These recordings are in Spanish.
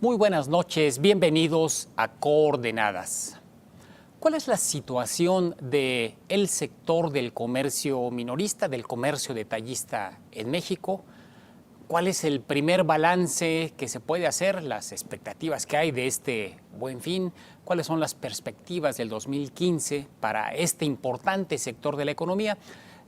Muy buenas noches, bienvenidos a Coordenadas. ¿Cuál es la situación del sector del comercio minorista, del comercio detallista en México? ¿Cuál es el primer balance que se puede hacer, las expectativas que hay de este Buen Fin? ¿Cuáles son las perspectivas del 2015 para este importante sector de la economía?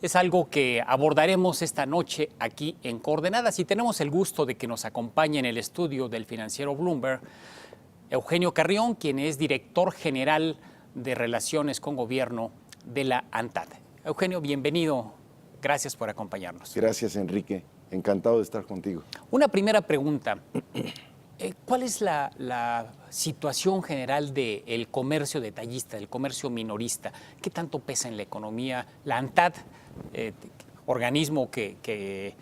Es algo que abordaremos esta noche aquí en Coordenadas y tenemos el gusto de que nos acompañe en el estudio del financiero Bloomberg Eugenio Carrión, quien es director general de Relaciones con Gobierno de la ANTAD. Eugenio, bienvenido. Gracias por acompañarnos. Gracias, Enrique. Encantado de estar contigo. Una primera pregunta. ¿Cuál es la situación general del comercio detallista, del comercio minorista? ¿Qué tanto pesa en la economía? La ANTAD, organismo que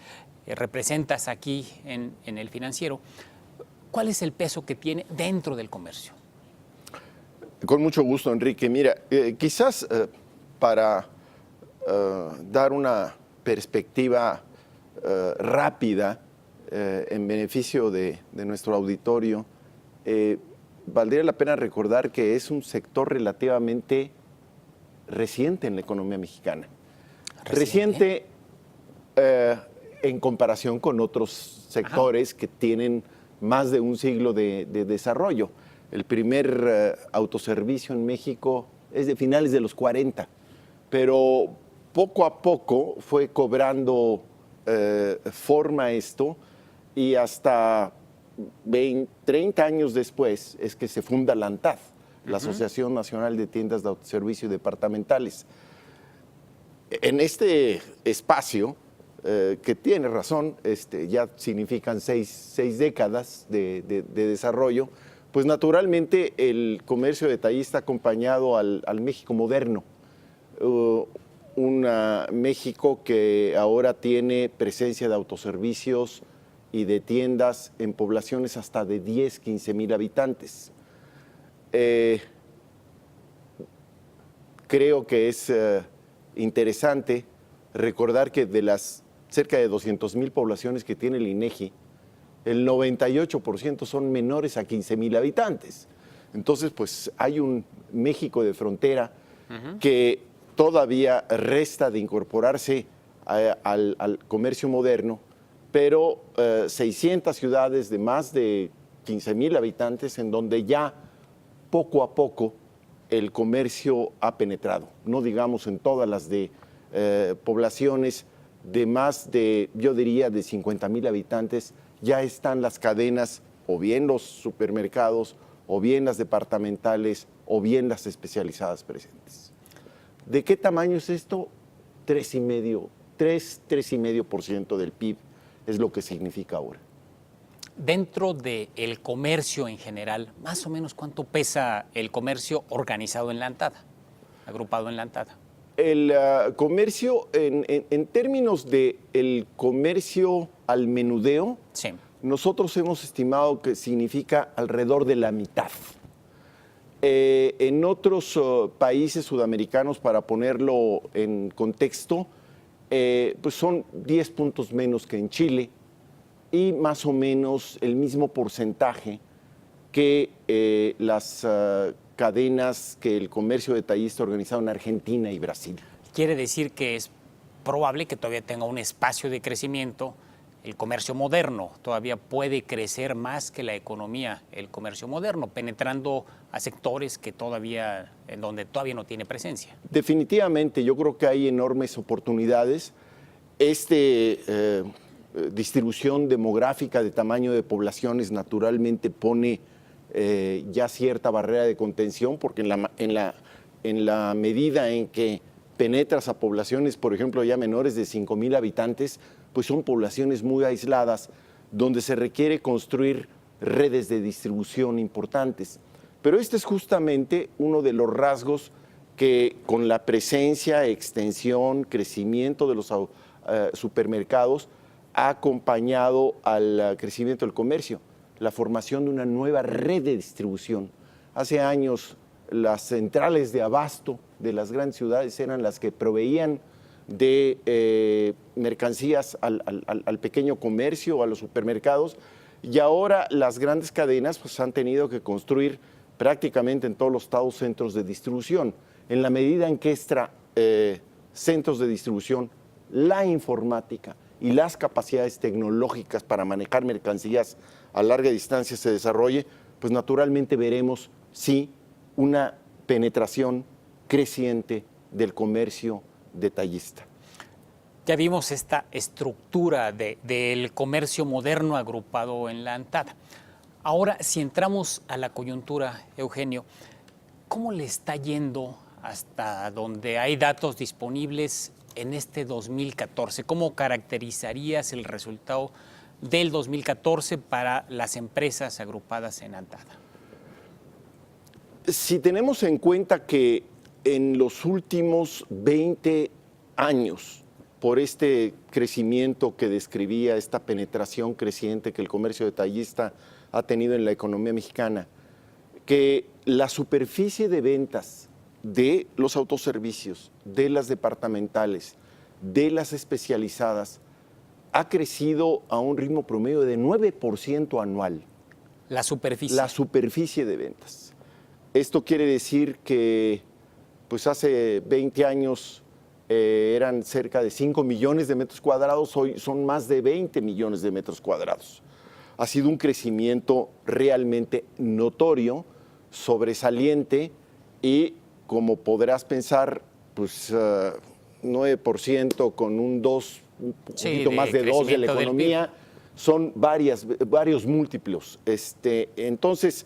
representas aquí en el financiero, ¿cuál es el peso que tiene dentro del comercio? Con mucho gusto, Enrique. Mira, quizás para dar una perspectiva rápida en beneficio de nuestro auditorio, valdría la pena recordar que es un sector relativamente reciente en la economía mexicana. Reciente en comparación con otros sectores que tienen más de un siglo de desarrollo. El primer autoservicio en México es de finales de los 40, pero poco a poco fue cobrando forma esto y hasta 30 años después es que se funda la ANTAD, la Asociación Nacional de Tiendas de Autoservicio Departamentales. En este espacio, que tiene razón, ya significan seis décadas de desarrollo, pues naturalmente el comercio detallista ha acompañado al México moderno, un México que ahora tiene presencia de autoservicios y de tiendas en poblaciones hasta de 10, 15 mil habitantes. Creo que es interesante recordar que de las cerca de 200,000 poblaciones que tiene el INEGI, el 98% son menores a 15,000 habitantes. Entonces, pues hay un México de frontera que todavía resta de incorporarse al comercio moderno, pero 600 ciudades de más de 15,000 habitantes en donde ya poco a poco el comercio ha penetrado, no digamos en todas las de poblaciones de más de, yo diría, de 50,000 habitantes, ya están las cadenas, o bien los supermercados, o bien las departamentales, o bien las especializadas presentes. ¿De qué tamaño es esto? 3,5% del PIB es lo que significa ahora. Dentro del comercio en general, más o menos ¿cuánto pesa el comercio organizado en la ANTAD, agrupado en la ANTAD? El comercio, en términos del comercio al menudeo, sí, nosotros hemos estimado que significa alrededor de la mitad. En otros países sudamericanos, para ponerlo en contexto, pues son 10 puntos menos que en Chile y más o menos el mismo porcentaje que las cadenas que el comercio detallista organizado en Argentina y Brasil. Quiere decir que es probable que todavía tenga un espacio de crecimiento. El comercio moderno todavía puede crecer más que la economía, el comercio moderno, penetrando a sectores que todavía, en donde todavía no tiene presencia. Definitivamente, yo creo que hay enormes oportunidades. Distribución demográfica de tamaño de poblaciones naturalmente pone ya cierta barrera de contención, porque en la medida en que penetras a poblaciones, por ejemplo, ya menores de 5,000 habitantes, pues son poblaciones muy aisladas, donde se requiere construir redes de distribución importantes. Pero este es justamente uno de los rasgos que con la presencia, extensión, crecimiento de los supermercados ha acompañado al crecimiento del comercio, la formación de una nueva red de distribución. Hace años las centrales de abasto de las grandes ciudades eran las que proveían de mercancías al pequeño comercio, a los supermercados, Y ahora las grandes cadenas pues, han tenido que construir prácticamente en todos los estados centros de distribución. En la medida en que centros de distribución, la informática y las capacidades tecnológicas para manejar mercancías a larga distancia se desarrolle, pues naturalmente veremos, sí, una penetración creciente del comercio detallista. Ya vimos esta estructura del comercio moderno agrupado en la ANTAD. Ahora, si entramos a la coyuntura, Eugenio, ¿cómo le está yendo hasta donde hay datos disponibles en este 2014? ¿Cómo caracterizarías el resultado del 2014 para las empresas agrupadas en ANTAD? Si tenemos en cuenta que en los últimos 20 años, por este crecimiento que describía, esta penetración creciente que el comercio detallista ha tenido en la economía mexicana, que la superficie de ventas de los autoservicios, de las departamentales, de las especializadas, ha crecido a un ritmo promedio de 9% anual. La superficie. La superficie de ventas. Esto quiere decir que pues hace 20 años eran cerca de 5 millones de metros cuadrados, hoy son más de 20 millones de metros cuadrados. Ha sido un crecimiento realmente notorio, sobresaliente y, como podrás pensar, pues 9% con un poquito más de 2 de la economía, son varios múltiplos. Entonces,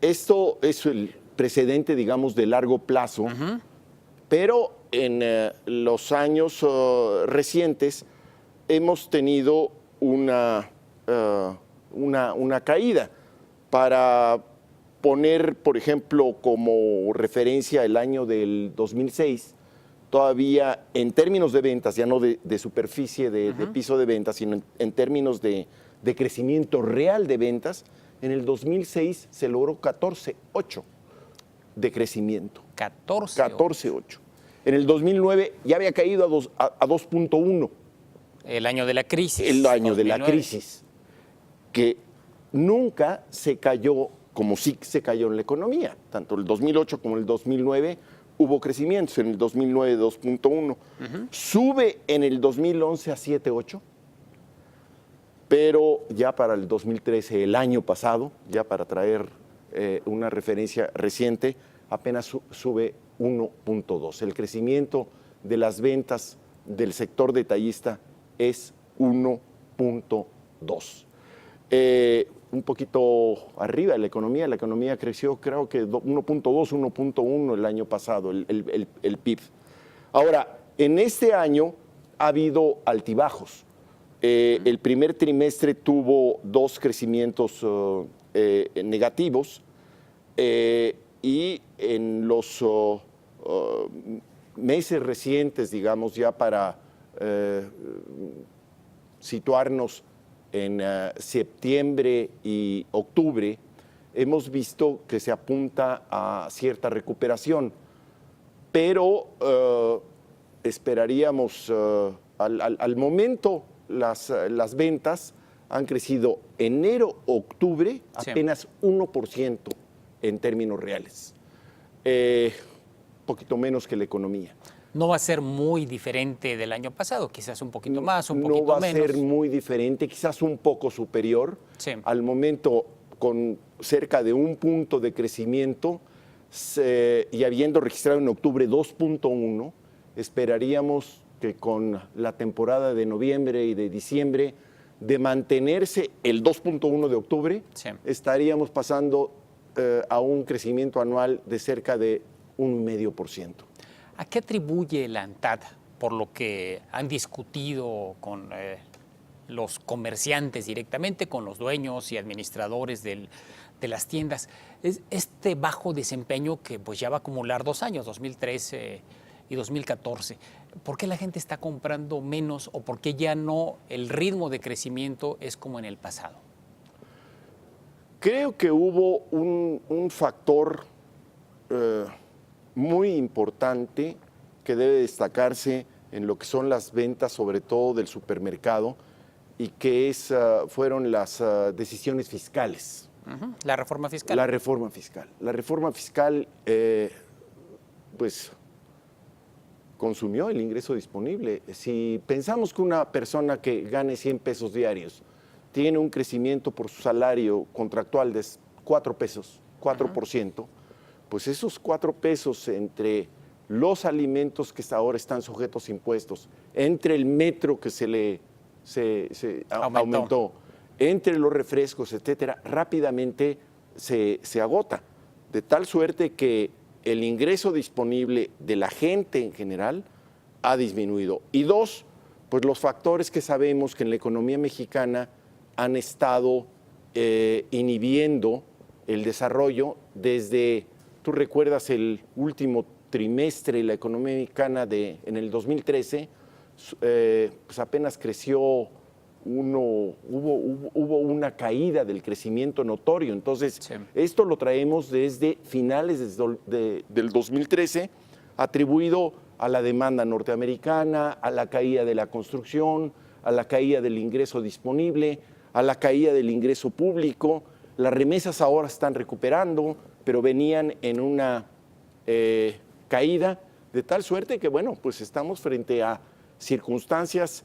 esto es el precedente, digamos, de largo plazo, pero en los años recientes hemos tenido una caída. Para poner, por ejemplo, como referencia el año del 2006, todavía en términos de ventas, ya no de superficie de piso de ventas, sino en términos de crecimiento real de ventas, en el 2006 se logró 14.8 de crecimiento. 14.8. En el 2009 ya había caído a 2.1. El año de la crisis. El año 2009. De la crisis, que nunca se cayó como sí se cayó en la economía. Tanto el 2008 como el 2009 hubo crecimientos. En el 2009 2.1. Sube en el 2011 a 7.8. Pero ya para el 2013, el año pasado, ya para traer una referencia reciente, apenas sube 1.2. El crecimiento de las ventas del sector detallista es 1.2. Un poquito arriba de la economía creció creo que 1.2, 1.1 el año pasado, el PIB. Ahora, en este año ha habido altibajos. El primer trimestre tuvo 2 crecimientos negativos y en los meses recientes, digamos, ya para situarnos en septiembre y octubre, hemos visto que se apunta a cierta recuperación, pero esperaríamos al momento. Las ventas han crecido enero-octubre apenas 1% en términos reales. Poquito menos que la economía. No va a ser muy diferente del año pasado, quizás un poquito más, un poquito menos. No va a ser muy diferente, quizás un poco superior. Sí. Al momento, con cerca de 1 punto de crecimiento y habiendo registrado en octubre 2.1, esperaríamos que con la temporada de noviembre y de diciembre, de mantenerse el 2.1 de octubre, estaríamos pasando a un crecimiento anual de cerca de 1,5%. ¿A qué atribuye la ANTAD, por lo que han discutido con los comerciantes directamente, con los dueños y administradores de las tiendas, este bajo desempeño que pues ya va a acumular 2 años, 2013 y 2014? ¿Por qué la gente está comprando menos o por qué ya no el ritmo de crecimiento es como en el pasado? Creo que hubo un factor muy importante que debe destacarse en lo que son las ventas, sobre todo del supermercado, y que fueron las decisiones fiscales. La reforma fiscal. La reforma fiscal. La reforma fiscal, pues, consumió el ingreso disponible. Si pensamos que una persona que gane 100 pesos diarios tiene un crecimiento por su salario contractual de 4 pesos, 4%, pues esos 4 pesos entre los alimentos que hasta ahora están sujetos a impuestos, entre el metro que se aumentó, entre los refrescos, etcétera, rápidamente se agota. De tal suerte que el ingreso disponible de la gente en general ha disminuido. Y dos, pues los factores que sabemos que en la economía mexicana han estado inhibiendo el desarrollo desde, tú recuerdas el último trimestre de la economía mexicana en el 2013, pues apenas creció hubo una caída del crecimiento notorio. Entonces, sí, esto lo traemos desde finales del 2013, atribuido a la demanda norteamericana, a la caída de la construcción, a la caída del ingreso disponible, a la caída del ingreso público. Las remesas ahora están recuperando, pero venían en una caída, de tal suerte que, bueno, pues estamos frente a circunstancias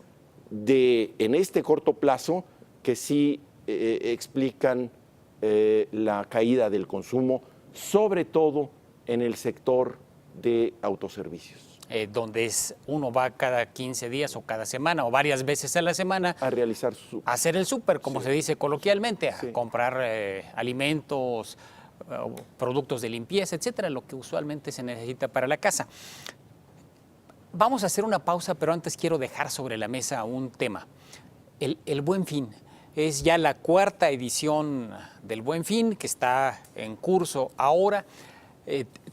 en este corto plazo que sí explican la caída del consumo, sobre todo en el sector de autoservicios. Donde uno va cada 15 días o cada semana o varias veces a la semana a realizar a hacer el súper, como sí, se dice coloquialmente, a sí, comprar alimentos, productos de limpieza, etcétera, lo que usualmente se necesita para la casa. Vamos a hacer una pausa, pero antes quiero dejar sobre la mesa un tema. El Buen Fin. Es ya la cuarta edición del Buen Fin que está en curso ahora.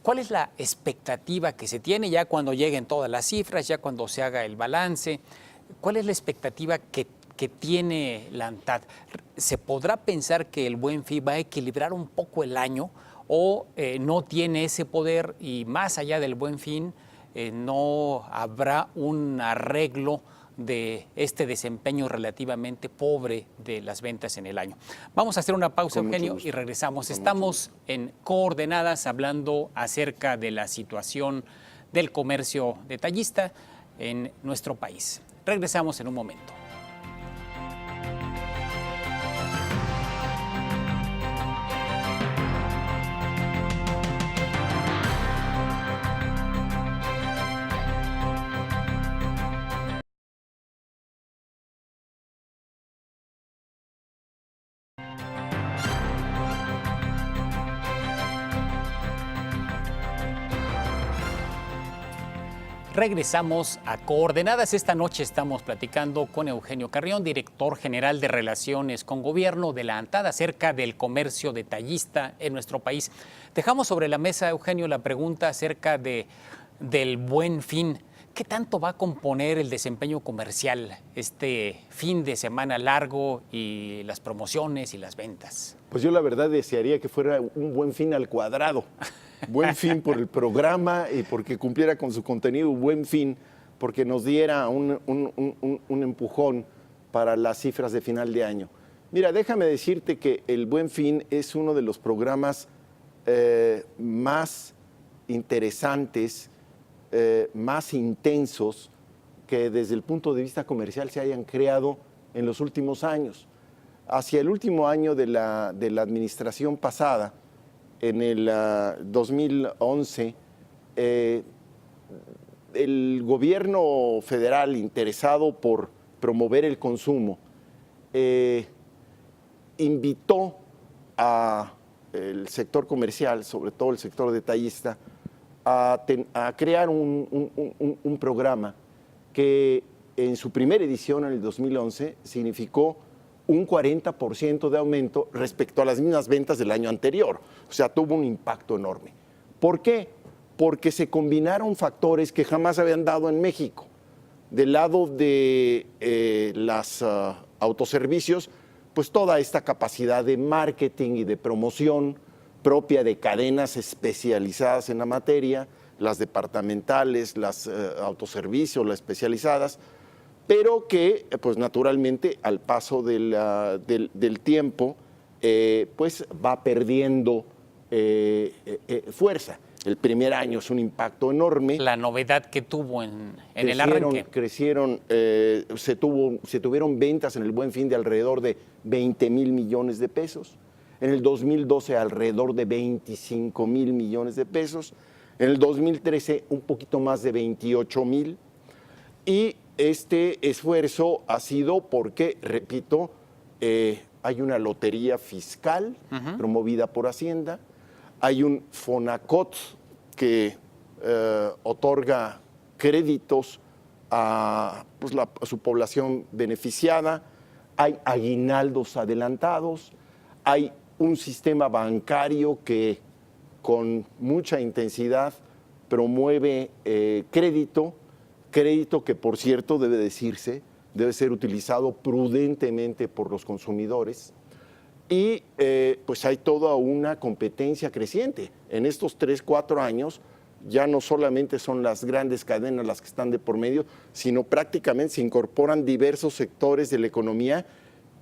¿Cuál es la expectativa que se tiene ya cuando lleguen todas las cifras, ya cuando se haga el balance? ¿Cuál es la expectativa que tiene la ANTAD? ¿Se podrá pensar que el Buen Fin va a equilibrar un poco el año o no tiene ese poder y más allá del Buen Fin no habrá un arreglo de este desempeño relativamente pobre de las ventas en el año? Vamos a hacer una pausa, Eugenio, y regresamos. Estamos en Coordenadas hablando acerca de la situación del comercio detallista en nuestro país. Regresamos en un momento. Regresamos a Coordenadas. Esta noche estamos platicando con Eugenio Carrión, director general de Relaciones con Gobierno de la ANTAD, acerca del comercio detallista en nuestro país. Dejamos sobre la mesa, Eugenio, la pregunta acerca del Buen Fin. ¿Qué tanto va a componer el desempeño comercial este fin de semana largo y las promociones y las ventas? Pues yo la verdad desearía que fuera un Buen Fin al cuadrado. Buen Fin por el programa y porque cumpliera con su contenido, Buen Fin porque nos diera un empujón para las cifras de final de año. Mira, déjame decirte que el Buen Fin es uno de los programas más interesantes, más intensos que desde el punto de vista comercial se hayan creado en los últimos años. Hacia el último año de la administración pasada, en el 2011, el gobierno federal, interesado por promover el consumo, invitó al sector comercial, sobre todo el sector detallista, a crear un programa que en su primera edición, en el 2011, significó un 40% de aumento respecto a las mismas ventas del año anterior. O sea, tuvo un impacto enorme. ¿Por qué? Porque se combinaron factores que jamás habían dado en México. Del lado de los autoservicios, pues toda esta capacidad de marketing y de promoción propia de cadenas especializadas en la materia, las departamentales, las autoservicios, las especializadas, pero que pues naturalmente al paso del tiempo pues va perdiendo fuerza. El primer año es un impacto enorme. La novedad que tuvo en el arranque. Se tuvieron ventas en el Buen Fin de alrededor de 20,000 millones de pesos. En el 2012 alrededor de 25,000 millones de pesos. En el 2013 un poquito más de 28,000. Y este esfuerzo ha sido porque, repito, hay una lotería fiscal promovida por Hacienda, hay un Fonacot que otorga créditos a su población beneficiada, hay aguinaldos adelantados, hay un sistema bancario que con mucha intensidad promueve crédito que, por cierto, debe decirse, debe ser utilizado prudentemente por los consumidores. Y pues hay toda una competencia creciente. En estos 3, 4 años ya no solamente son las grandes cadenas las que están de por medio, sino prácticamente se incorporan diversos sectores de la economía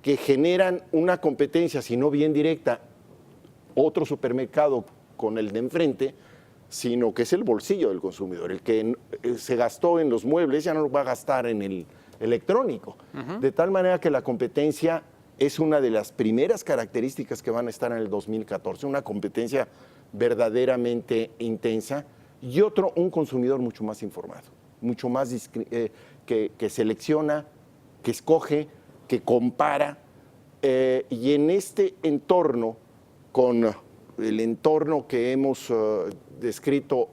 que generan una competencia, si no bien directa, otro supermercado con el de enfrente, sino que es el bolsillo del consumidor. El que se gastó en los muebles ya no lo va a gastar en el electrónico. De tal manera que la competencia es una de las primeras características que van a estar en el 2014, una competencia verdaderamente intensa, y un consumidor mucho más informado, mucho más que selecciona, que escoge, que compara, y en este entorno, con el entorno que hemos descrito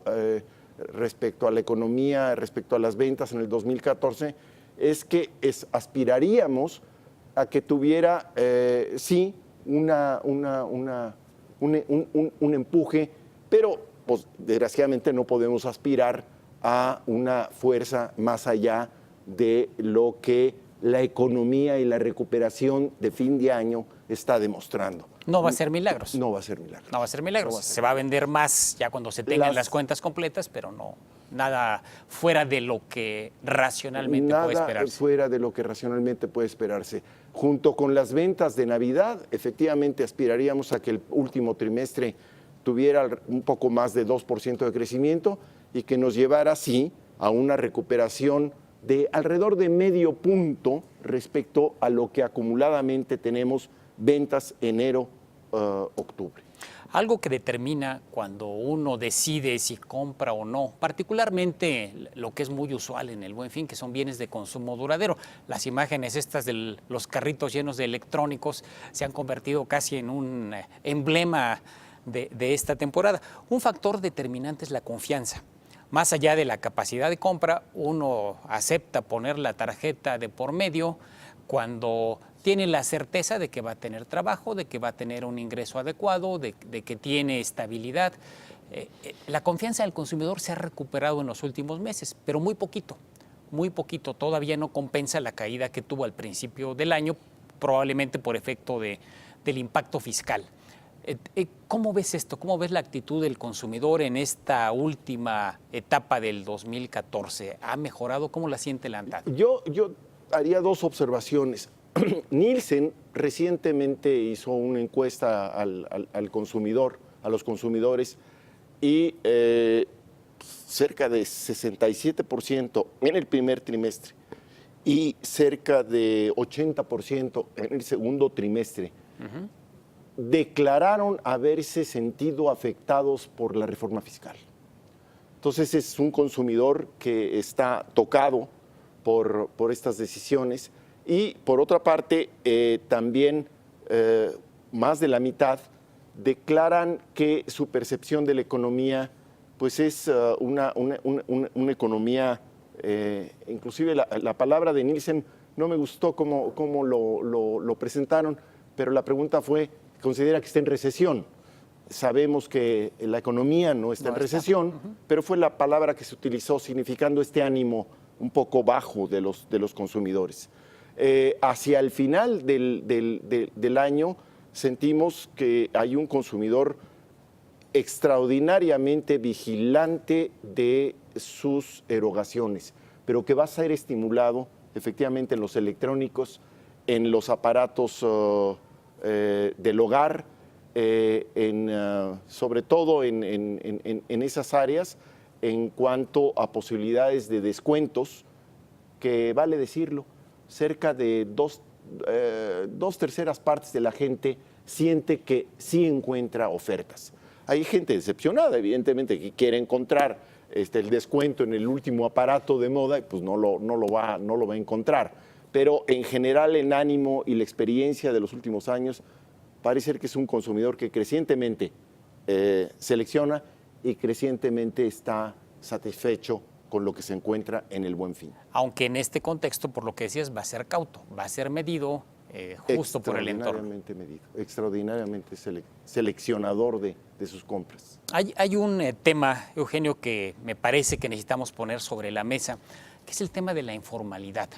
respecto a la economía, respecto a las ventas en el 2014, es que aspiraríamos a que tuviera, sí, un empuje, pero pues, desgraciadamente no podemos aspirar a una fuerza más allá de lo que la economía y la recuperación de fin de año está demostrando. No va a ser milagros. No va a ser milagros. No va a ser milagros. Se va a vender más ya cuando se tengan las cuentas completas, pero no, nada fuera de lo que racionalmente puede esperarse. Nada fuera de lo que racionalmente puede esperarse. Junto con las ventas de Navidad, efectivamente aspiraríamos a que el último trimestre tuviera un poco más de 2% de crecimiento y que nos llevara así a una recuperación de alrededor de medio punto respecto a lo que acumuladamente tenemos ventas enero-octubre. Algo que determina cuando uno decide si compra o no, particularmente lo que es muy usual en el Buen Fin, que son bienes de consumo duradero. Las imágenes estas de los carritos llenos de electrónicos se han convertido casi en un emblema de esta temporada. Un factor determinante es la confianza. Más allá de la capacidad de compra, uno acepta poner la tarjeta de por medio cuando tiene la certeza de que va a tener trabajo, de que va a tener un ingreso adecuado, de que tiene estabilidad. La confianza del consumidor se ha recuperado en los últimos meses, pero muy poquito, todavía no compensa la caída que tuvo al principio del año, probablemente por efecto del impacto fiscal. ¿Cómo ves esto? ¿Cómo ves la actitud del consumidor en esta última etapa del 2014? ¿Ha mejorado? ¿Cómo la siente la ANTAD? Yo haría 2 observaciones. Nielsen recientemente hizo una encuesta al consumidor, a los consumidores, y cerca de 67% en el primer trimestre y cerca de 80% en el segundo trimestre declararon haberse sentido afectados por la reforma fiscal. Entonces es un consumidor que está tocado por estas decisiones. Y por otra parte, también más de la mitad declaran que su percepción de la economía pues es una economía, inclusive la palabra de Nielsen no me gustó cómo lo presentaron, pero la pregunta fue, ¿considera que está en recesión? Sabemos que la economía no está en recesión, pero fue la palabra que se utilizó significando este ánimo un poco bajo de los consumidores. Hacia el final del año sentimos que hay un consumidor extraordinariamente vigilante de sus erogaciones, pero que va a ser estimulado efectivamente en los electrónicos, en los aparatos del hogar, sobre todo en esas áreas, en cuanto a posibilidades de descuentos, que vale decirlo, cerca de dos terceras partes de la gente siente que sí encuentra ofertas. Hay gente decepcionada, evidentemente, que quiere encontrar el descuento en el último aparato de moda y pues no lo va a encontrar. Pero en general, en ánimo y la experiencia de los últimos años, parece ser que es un consumidor que crecientemente selecciona y crecientemente está satisfecho con lo que se encuentra en el Buen Fin. Aunque en este contexto, por lo que decías, va a ser cauto, va a ser medido justo por el entorno. Extraordinariamente medido, extraordinariamente seleccionador de sus compras. Hay un tema, Eugenio, que me parece que necesitamos poner sobre la mesa, que es el tema de la informalidad.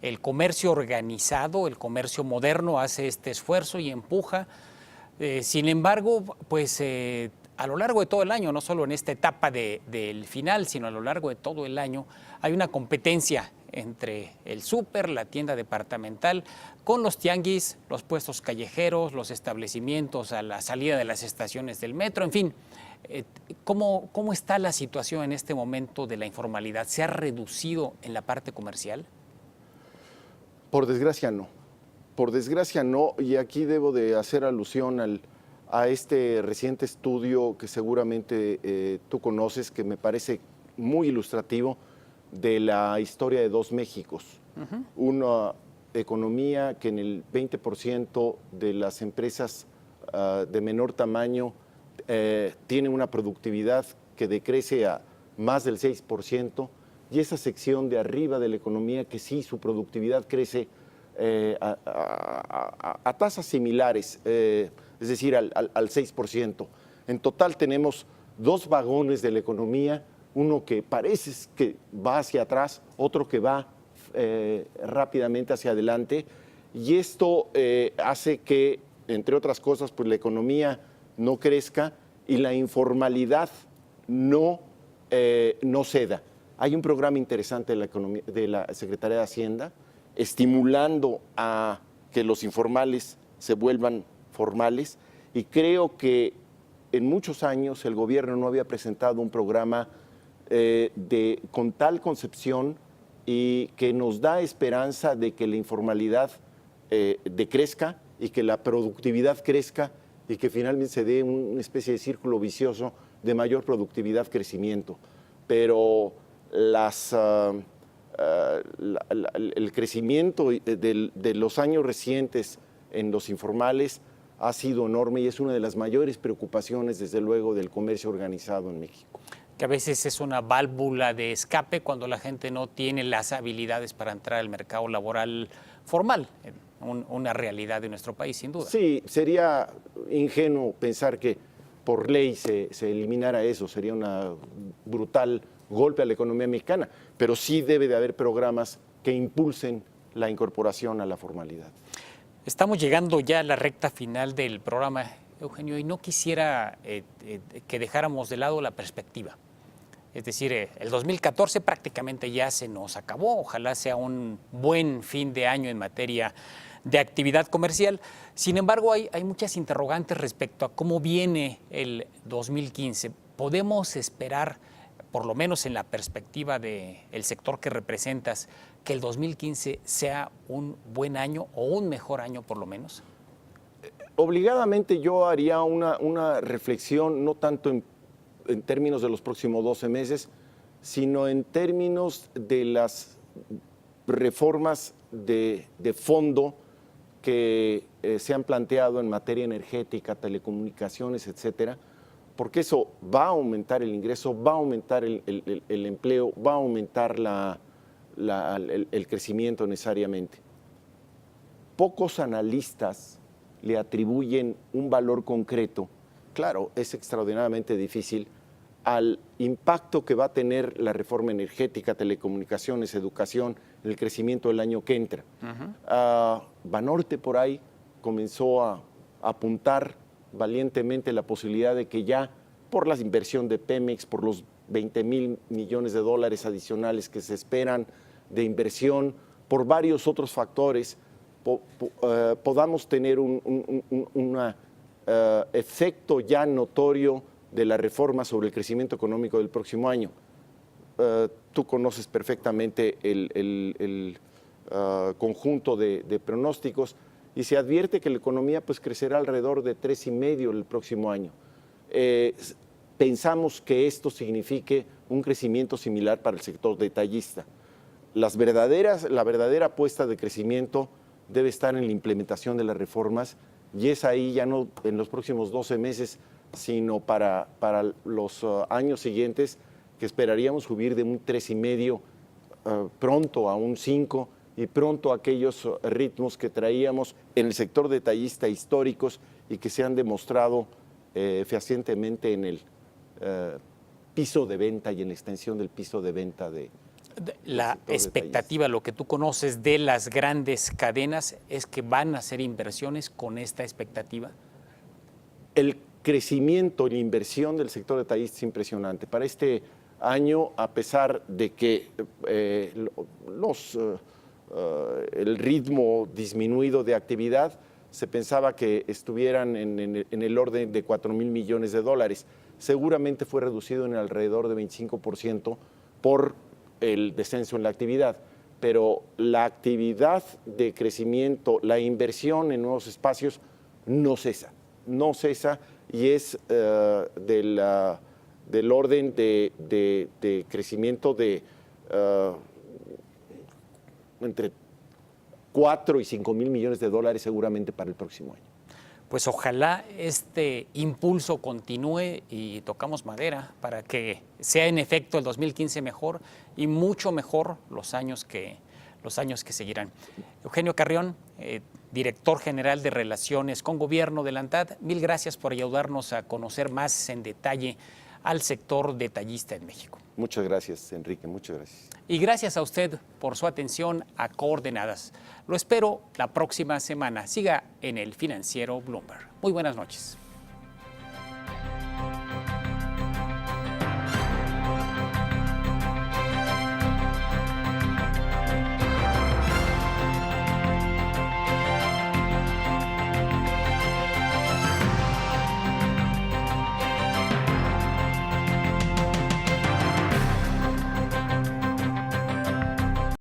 El comercio organizado, el comercio moderno hace este esfuerzo y empuja. Sin embargo, pues a lo largo de todo el año, no solo en esta etapa del final, sino a lo largo de todo el año, hay una competencia entre el súper, la tienda departamental, con los tianguis, los puestos callejeros, los establecimientos a la salida de las estaciones del metro, en fin. ¿Cómo está la situación en este momento de la informalidad? ¿Se ha reducido en la parte comercial? Por desgracia no. Por desgracia no, y aquí debo de hacer alusión a este reciente estudio que seguramente tú conoces, que me parece muy ilustrativo, de la historia de dos Méxicos. Una economía que en el 20% de las empresas de menor tamaño tiene una productividad que decrece a más del 6%, y esa sección de arriba de la economía que sí, su productividad crece a tasas similares, es decir, al 6%. En total tenemos dos vagones de la economía, uno que parece que va hacia atrás, otro que va rápidamente hacia adelante, y esto hace que, entre otras cosas, pues la economía no crezca y la informalidad no ceda. Hay un programa interesante de la Secretaría de Hacienda estimulando a que los informales se vuelvan formales, y creo que en muchos años el gobierno no había presentado un programa con tal concepción y que nos da esperanza de que la informalidad decrezca y que la productividad crezca y que finalmente se dé una especie de círculo vicioso de mayor productividad, crecimiento. Pero el crecimiento de los años recientes en los informales ha sido enorme y es una de las mayores preocupaciones, desde luego, del comercio organizado en México. Que a veces es una válvula de escape cuando la gente no tiene las habilidades para entrar al mercado laboral formal, una realidad de nuestro país, sin duda. Sí, sería ingenuo pensar que por ley se eliminara eso, sería una brutal golpe a la economía mexicana, pero sí debe de haber programas que impulsen la incorporación a la formalidad. Estamos llegando ya a la recta final del programa, Eugenio, y no quisiera que dejáramos de lado la perspectiva. Es decir, el 2014 prácticamente ya se nos acabó, ojalá sea un buen fin de año en materia de actividad comercial. Sin embargo, hay muchas interrogantes respecto a cómo viene el 2015. ¿Podemos esperar, por lo menos en la perspectiva del sector que representas, que el 2015 sea un buen año o un mejor año por lo menos? Obligadamente yo haría una reflexión, no tanto en términos de los próximos 12 meses, sino en términos de las reformas de fondo que se han planteado en materia energética, telecomunicaciones, etcétera, porque eso va a aumentar el ingreso, va a aumentar el empleo, va a aumentar el crecimiento necesariamente. Pocos analistas le atribuyen un valor concreto, claro, es extraordinariamente difícil, al impacto que va a tener la reforma energética, telecomunicaciones, educación, en el crecimiento del año que entra. Banorte por ahí comenzó a apuntar valientemente la posibilidad de que ya por la inversión de Pemex, por los $20,000 millones adicionales que se esperan de inversión, por varios otros factores, podamos tener un efecto ya notorio de la reforma sobre el crecimiento económico del próximo año. Tú conoces perfectamente el conjunto de pronósticos y se advierte que la economía pues, crecerá alrededor de 3,5% el próximo año. Pensamos que esto signifique un crecimiento similar para el sector detallista. La verdadera apuesta de crecimiento debe estar en la implementación de las reformas y es ahí ya no en los próximos 12 meses, sino para los años siguientes, que esperaríamos subir de un 3,5% pronto a un 5% y pronto a aquellos ritmos que traíamos en el sector detallista históricos y que se han demostrado fehacientemente en el piso de venta y en la extensión del piso de venta la expectativa, lo que tú conoces de las grandes cadenas, es que van a hacer inversiones con esta expectativa. El crecimiento y la inversión del sector detallista es impresionante. Para este año, a pesar de que el ritmo disminuido de actividad, se pensaba que estuvieran en el orden de 4,000 millones de dólares. Seguramente fue reducido en alrededor de 25% por el descenso en la actividad, pero la actividad de crecimiento, la inversión en nuevos espacios no cesa y es del orden de crecimiento de entre 4 y 5,000 millones de dólares seguramente para el próximo año. Pues ojalá este impulso continúe y tocamos madera para que sea en efecto el 2015 mejor y mucho mejor los años que seguirán. Eugenio Carrión, director general de Relaciones con Gobierno de la ANTAD, mil gracias por ayudarnos a conocer más en detalle al sector detallista en México. Muchas gracias, Enrique, muchas gracias. Y gracias a usted por su atención a Coordenadas. Lo espero la próxima semana. Siga en el Financiero Bloomberg. Muy buenas noches.